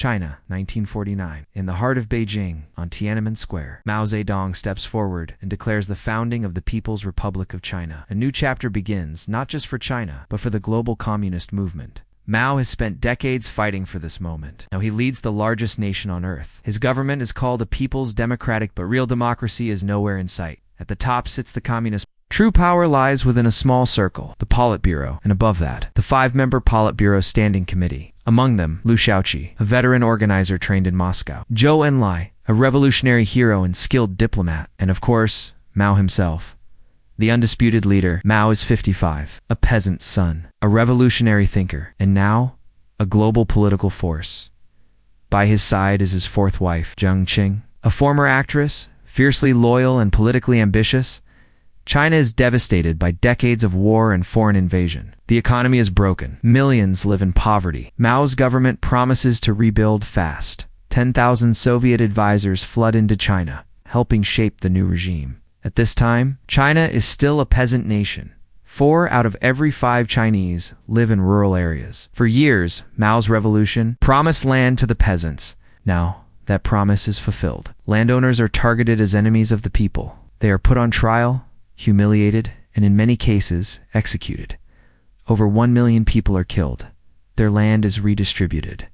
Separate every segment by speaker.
Speaker 1: China, 1949. In the heart of Beijing, on Tiananmen Square, Mao Zedong steps forward and declares the founding of the People's Republic of China. A new chapter begins, not just for China, but for the global communist movement. Mao has spent decades fighting for this moment. Now he leads the largest nation on earth. His government is called a People's Democratic, but real democracy is nowhere in sight. At the top sits the Communist. True power lies within a small circle, the Politburo, and above that, the 5-member Politburo Standing Committee. Among them, Liu Shaoqi, a veteran organizer trained in Moscow, Zhou Enlai, a revolutionary hero and skilled diplomat, and of course, Mao himself. The undisputed leader. Mao is 55, a peasant's son, a revolutionary thinker, and now, a global political force. By his side is his fourth wife, Jiang Qing, a former actress, fiercely loyal and politically ambitious. China is devastated by decades of war and foreign invasion. The economy is broken. Millions live in poverty. Mao's government promises to rebuild fast. 10,000 Soviet advisors flood into China, helping shape the new regime. At this time, China is still a peasant nation. 4 out of every 5 Chinese live in rural areas. For years, Mao's revolution promised land to the peasants. Now, that promise is fulfilled. Landowners are targeted as enemies of the people. They are put on trial, humiliated, and in many cases, executed. Over 1 million people are killed. Their land is redistributed.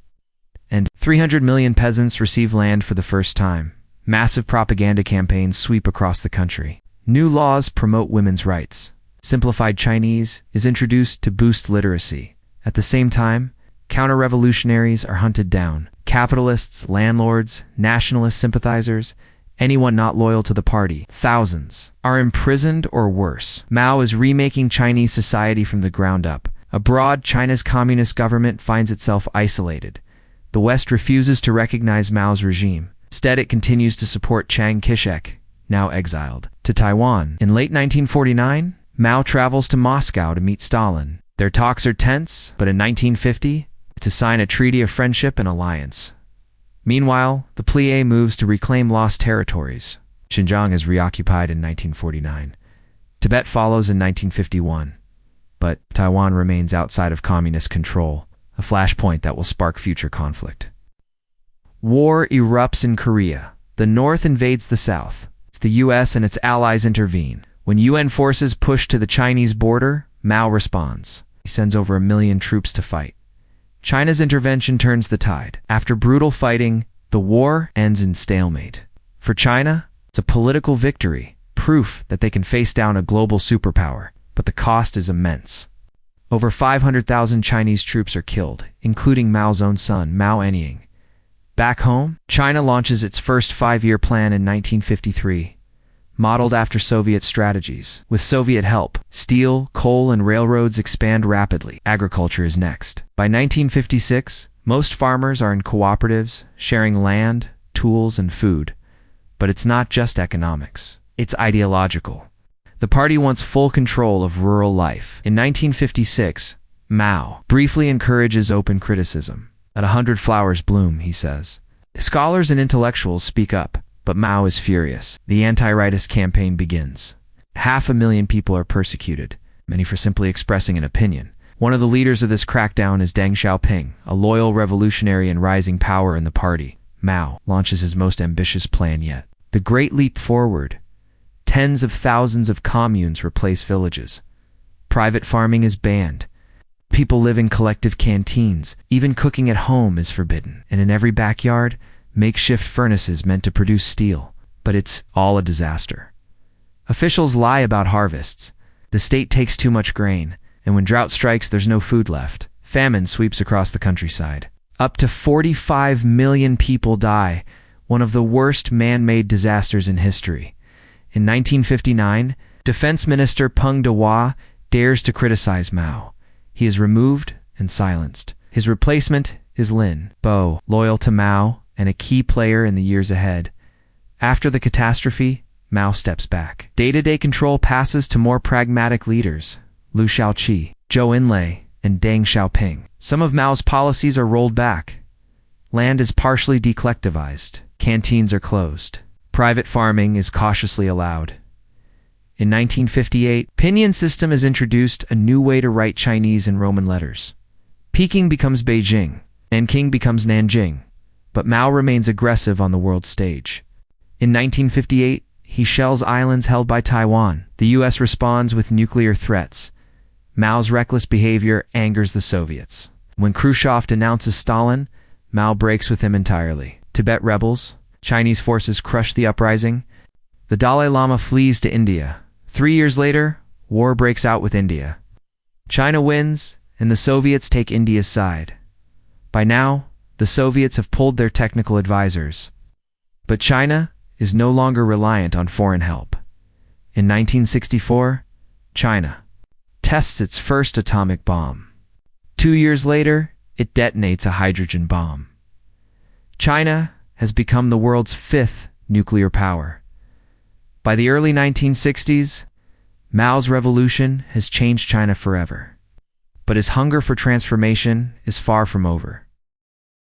Speaker 1: And 300 million peasants receive land for the first time. Massive propaganda campaigns sweep across the country. New laws promote women's rights. Simplified Chinese is introduced to boost literacy. At the same time, counter-revolutionaries are hunted down. Capitalists, landlords, nationalist sympathizers, anyone not loyal to the party, thousands, are imprisoned or worse. Mao is remaking Chinese society from the ground up. Abroad, China's communist government finds itself isolated. The West refuses to recognize Mao's regime. Instead, it continues to support Chiang Kai-shek, now exiled, to Taiwan. In late 1949, Mao travels to Moscow to meet Stalin. Their talks are tense, but in 1950, to sign a treaty of friendship and alliance. Meanwhile, the Plie moves to reclaim lost territories. Xinjiang is reoccupied in 1949. Tibet follows in 1951. But Taiwan remains outside of communist control, a flashpoint that will spark future conflict. War erupts in Korea. The North invades the South. The U.S. and its allies intervene. When UN forces push to the Chinese border, Mao responds. He sends over 1 million troops to fight. China's intervention turns the tide. After brutal fighting, the war ends in stalemate. For China, it's a political victory, proof that they can face down a global superpower, but the cost is immense. Over 500,000 Chinese troops are killed, including Mao's own son, Mao Anying. Back home, China launches its first 5-year plan in 1953, modeled after Soviet strategies. With Soviet help, steel, coal, and railroads expand rapidly. Agriculture is next. By 1956, most farmers are in cooperatives, sharing land, tools, and food. But it's not just economics. It's ideological. The party wants full control of rural life. In 1956, Mao briefly encourages open criticism. Let 100 flowers bloom, he says. Scholars and intellectuals speak up. But Mao is furious. The anti-rightist campaign begins. 500,000 people are persecuted, many for simply expressing an opinion. One of the leaders of this crackdown is Deng Xiaoping, a loyal revolutionary and rising power in the party. Mao launches his most ambitious plan yet. The Great Leap Forward. Tens of thousands of communes replace villages. Private farming is banned. People live in collective canteens. Even cooking at home is forbidden. And in every backyard, makeshift furnaces meant to produce steel, but it's all a disaster. Officials lie about harvests. The state takes too much grain, and when drought strikes, there's no food left. Famine sweeps across the countryside. Up to 45 million people die, one of the worst man-made disasters in history. In 1959, Defense Minister Peng Dewa dares to criticize Mao. He is removed and silenced. His replacement is Lin Bo, loyal to Mao and a key player in the years ahead. After the catastrophe, Mao steps back. Day-to-day control passes to more pragmatic leaders, Liu Shaoqi, Zhou Enlai, and Deng Xiaoping. Some of Mao's policies are rolled back. Land is partially decollectivized. Canteens are closed. Private farming is cautiously allowed. In 1958, Pinyin system is introduced, a new way to write Chinese in Roman letters. Peking becomes Beijing. Nanking becomes Nanjing. but Mao remains aggressive on the world stage. In 1958, he shells islands held by Taiwan. The US responds with nuclear threats. Mao's reckless behavior angers the Soviets. When Khrushchev denounces Stalin, Mao breaks with him entirely. Tibet rebels, Chinese forces crush the uprising. The Dalai Lama flees to India. 3 years later, war breaks out with India. China wins, and the Soviets take India's side. By now, the Soviets have pulled their technical advisors. But China is no longer reliant on foreign help. In 1964, China tests its first atomic bomb. 2 years later, it detonates a hydrogen bomb. China has become the world's 5th nuclear power. By the early 1960s, Mao's revolution has changed China forever. But his hunger for transformation is far from over.